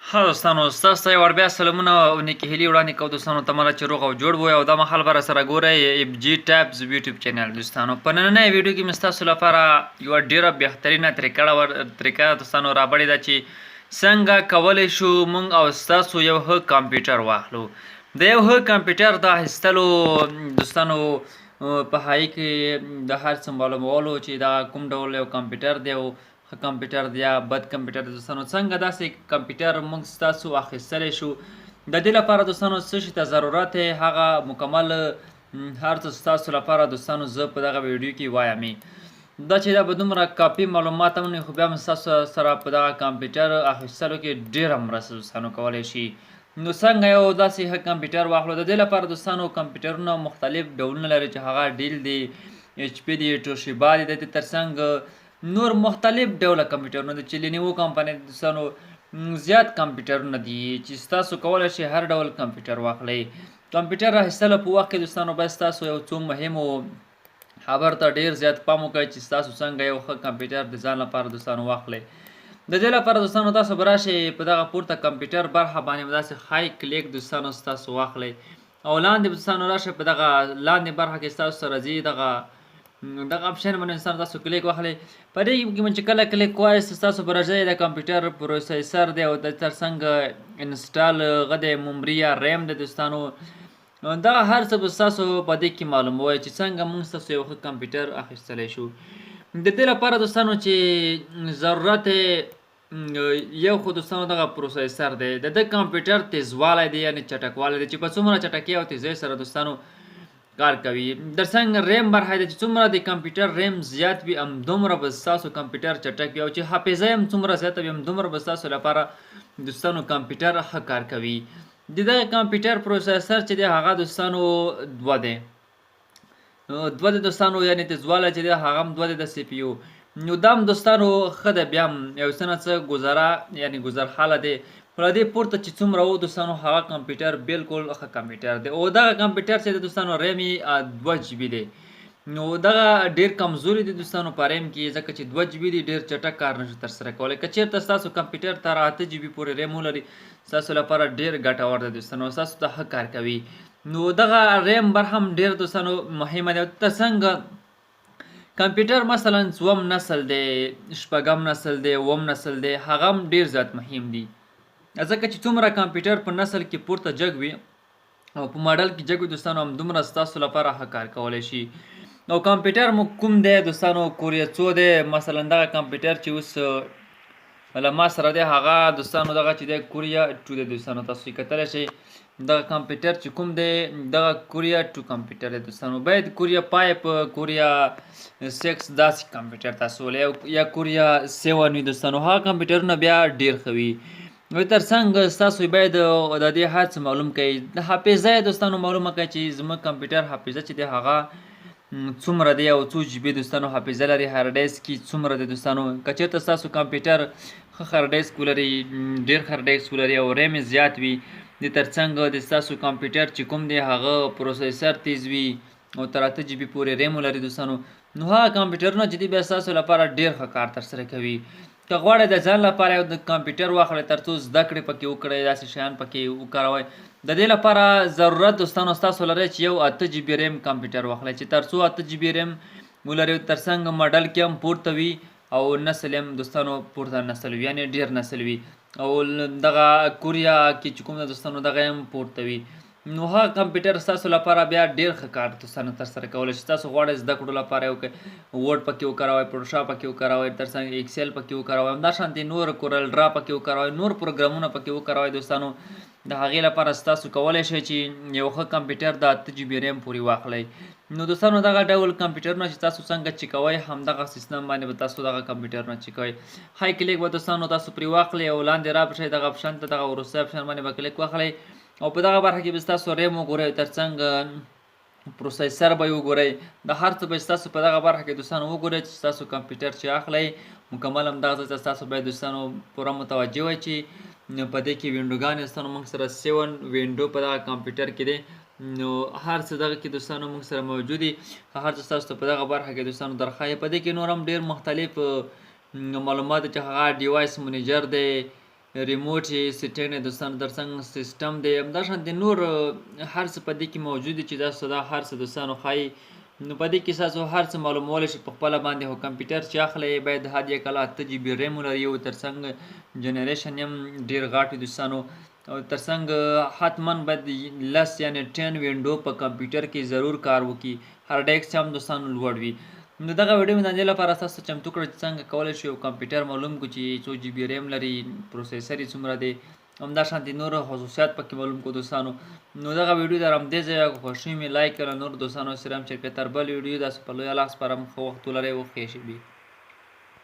ها دوستانو ستاسو ته یو وار بیا سلامونه او نیکې هیلې وړاندې کوو دوستانو تمه ده چې روغ او جوړ وئ او دا مهال به راسره ګورئ اف جي ټابز یوټیوب چینل دوستانو په نننۍ ویډیو کې مې ستاسو لپاره یوه ډېره بهترینه طریقه دوستانو رابړې ده چې څنګه کولی شو موږ او ستاسو یو ښه کمپیوټر واخلو. د یو ښه کمپیوټر د اخیستلو دوستانو په هغې کې د هر څه معلومولو چې دا کوم ډول یو کمپیوټر دی او ښه کمپیوټر دی یا بد کمپیوټر دی دوستانو څنګه داسې کمپیوټر موږ ستاسو اخیستلی شو. د دې لپاره دوستانو څه شي ته ضرورت دی هغه مکمل هر څه ستاسو لپاره دوستانو زه په دغه ویډیو کې وایم. دا چې دا به دومره کافي معلومات هم نه وي خو بیا هم ستاسو سره په دغه کمپیوټر اخیستلو کې ډېره مرسته دوستانو کولی شي. نو څنګه یو داسې ښه کمپیوټر واخلو. د دې لپاره دوستانو کمپیوټرونه مختلف ډولونه لري چې هغه ډیل دی، ایچ پي دی، توشیبا دی، د دې ترڅنګ نور مختلف ډوله کمپیوټرونه دي چې لینوو کمپنۍ دوستانو زیات کمپیوټرونه دي چې ستاسو کولی شئ هر ډول کمپیوټر واخلئ. کمپیوټر اخیستلو په وخت کې دوستانو باید ستاسو یو څو مهمو خبرو ته ډېر زیات پام وکړئ چې ستاسو څنګه یو ښه کمپیوټر د ځان لپاره دوستانو واخلئ. د دې لپاره دوستانو تاسو به راشئ په دغه پورته کمپیوټر برخه باندې به داسې های کلیک دوستانو ستاسو واخلئ او لاندې به دوستانو راشئ په دغه لاندې برخه کې ستاسو سره ځي دغه اپشن باندې انسان تاسو کلیک واخلئ. په دې کې چې کله کلیک وایاست ستاسو به راځي د کمپیوټر پروسیسر دی او د ترڅنګ انسټال هغه دی میموري یا ریم دی دوستانو. دغه هر څه به ستاسو په دې کې معلوموي چې څنګه موږ ستاسو یو ښه کمپیوټر اخیستلی شو. د دې لپاره دوستانو چې ضرورت یو خو دوستانو دغه پروسیسر دی د ده کمپیوټر تیزوالی دی یعنې چټکوالی دی چې په څومره چټکۍ او تیزۍ سره دوستانو کار کوي. ترڅنګ ریم برخه دی چې څومره د کمپیوټر ریم زیات وي همدومره به ستاسو کمپیوټر چټک وي او چې حافظه هم څومره زیاته وي همدومره به ستاسو لپاره دوستانو کمپیوټر ښه کار کوي. د دغه کمپیوټر پروسیسر چې دی هغه دوستانو دوه دی دوستانو یعنې تیزوالی چې دی هغه هم دوه دی د سی پي یو. نو دا هم دوستانو ښه دی بیا هم یو څه نه څه ګزاره یعنې ګزرحاله دی خو له دې پورته چې څومره و دوستانو هغه کمپیوټر بالکل ښه کمپیوټر دی او دغه کمپیوټر چې دی دوستانو ریم یې 2 جی بي دی. نو دغه ډېر کمزوري دی دوستانو په ریم کې ځکه چې 2 جی بي دی ډېر چټک کار نشي ترسره کولی. که چېرته ستاسو کمپیوټر تر 8 جی بي پورې ریم ولري ستاسو لپاره ډېر ګټور دی دوستانو ستاسو ته ښه کار کوي. نو دغه ریم برخه هم ډېر دوستانو مهمه ده. ترڅنګ کمپیوټر مثلا 2م نسل دی، 6م نسل دی، 9م نسل دی هغه هم ډېر زیات مهم دي ځکه چې څومره کمپیوټر په نسل کې پورته جګ وي او په ماډل کې جګ وي دوستانو همدومره ستاسو لپاره ښه کار کولی شي. او کمپیوټر مو کوم دی دوستانو کوریا 2 دی مثلا دغه کمپیوټر چې اوس له ما سره دی هغه دوستانو دغه چې دی کوریا 2 دی دوستانو تاسو یې کتلی شئ. دغه کمپیوټر چې کوم دی دغه کوریا 2 کمپیوټر دی دوستانو. باید کوریا 5 کوریا 6 داسې کمپیوټر تاسو ولئ یا کوریا 7 وي دوستانو هغه کمپیوټرونه بیا ډېر ښه وي. ترڅنګ ستاسو باید د دې هر څه معلوم کړئ. د حافظه یې دوستانو معلومه کړئ چې زموږ کمپیوټر حافظه چې دی هغه څومره دی او څو جی بي دوستانو حافظه لري هارډ ډیسک کې څومره دی دوستانو. که چېرته ستاسو کمپیوټر ښه هارډ ډیسک ولري ډېر هارډ ډیسک ولري او ریم یې زیات وي د ترڅنګ د ستاسو کمپیوټر چې کوم دی هغه پروسیسر تیز وي او تر 8 جی بي پورې ریم ولري دوستانو نو هغه کمپیوټرونه چې دي بیا ستاسو لپاره ډېر ښه کار ترسره کوي. که غواړئ د ځان لپاره یو د کمپیوټر واخلئ تر څو زده کړې پکې وکړئ داسې شیان پکې وکاروئ. د دې لپاره ضرورت دوستانو ستاسو لرئ چې یو 8 جی بي ریم کمپیوټر واخلئ چې تر څو 8 جی بي ریم ولرئ ترڅنګ ماډل کې هم پورته وي او نسل هم دوستانو پورته نسل وي یعنې ډېر نسل وي او دغه کوریا کې چې کوم ده دوستانو دغه هم پورته وي. نو هغه کمپیوټر ستاسو لپاره بیا ډېر ښه کار دوستانو ترسره کولی شي. ستاسو غواړئ زده کړو لپاره یو وورډ پکې وکاروئ، فوټوشاپ پکې وکاروئ، ترڅنګ ایکسل پکې وکاروئ، همداشانتې نور کورل ډرا پکې وکاروئ، نور پروګرامونه پکې وکاروئ دوستانو. د هغې لپاره ستاسو کولی شئ چې یو ښه کمپیوټر د 8 جی بي ریم پورې واخلئ. نو دوستانو دغه ډول کمپیوټرونه چې تاسو څنګه چیکوئ همدغه سیستم باندې به تاسو دغه کمپیوټرونه چیکوئ. های کلیک به دوستانو تاسو پرې واخلئ او لاندې راشئ دغه اپشن ته دغه وروستی اپشن باندې به کلیک واخلئ او په دغه برخه کې به ستاسو ریم وګورئ ترڅنګ پروسیسر به یې وګورئ. د هر څه به ستاسو په دغه برخه کې دوستانو وګورئ چې ستاسو کمپیوټر چې اخلئ مکمل همدغه ځای ته ستاسو باید دوستانو پوره متوجه وئ چې په دې کې وینډوګانې دوستانو موږ سره 7 وینډو په دغه کمپیوټر کې دی. نو هر څه دغه کې دوستانو موږ سره موجود دي هر څه ستاسو ته په دغه برخه کې دوستانو درښایي. په دې کې نور هم ډېر مختلف معلومات چې هغه ډیوایس منیجر دی ریموټ یې سیټینګ دی دوستانو ترڅنګ سیسټم دی همداشانتې نور هر څه په دې کې موجود دي چې تاسو دا هر څه دوستانو ښایي نو په دې کې تاسو هر څه معلومولی شئ په خپله باندې خو کمپیوټر چې اخلی باید حد کله 8 GB ریم ولري او ترڅنګ جنریشن یې هم ډېر غټ وي دوستانو او ترڅنګ حتما باید 10 یعنې 10 وینډو په کمپیوټر کې ضرور کار وکړي هارډ ډیسک هم دوستانو لوړ وي نو دغه ویډیو مې د دې لپاره تاسو چمتو کړو چې څنګه کولی شو یو کمپیوټر معلوم کړو چې څو GB ریم لري پروسیسر یې څومره دی همداشانتې نور خصوصیات پکې معلوم کړو دوستانو نو دغه ویډیو در همدې ځایه که خوښ شوي مې لایک کړه نور دوستانو سره هم شریک کړه تر بل ویډیو داسې په لویه لاس سپارم ښه وخت ولرئ وخښې شي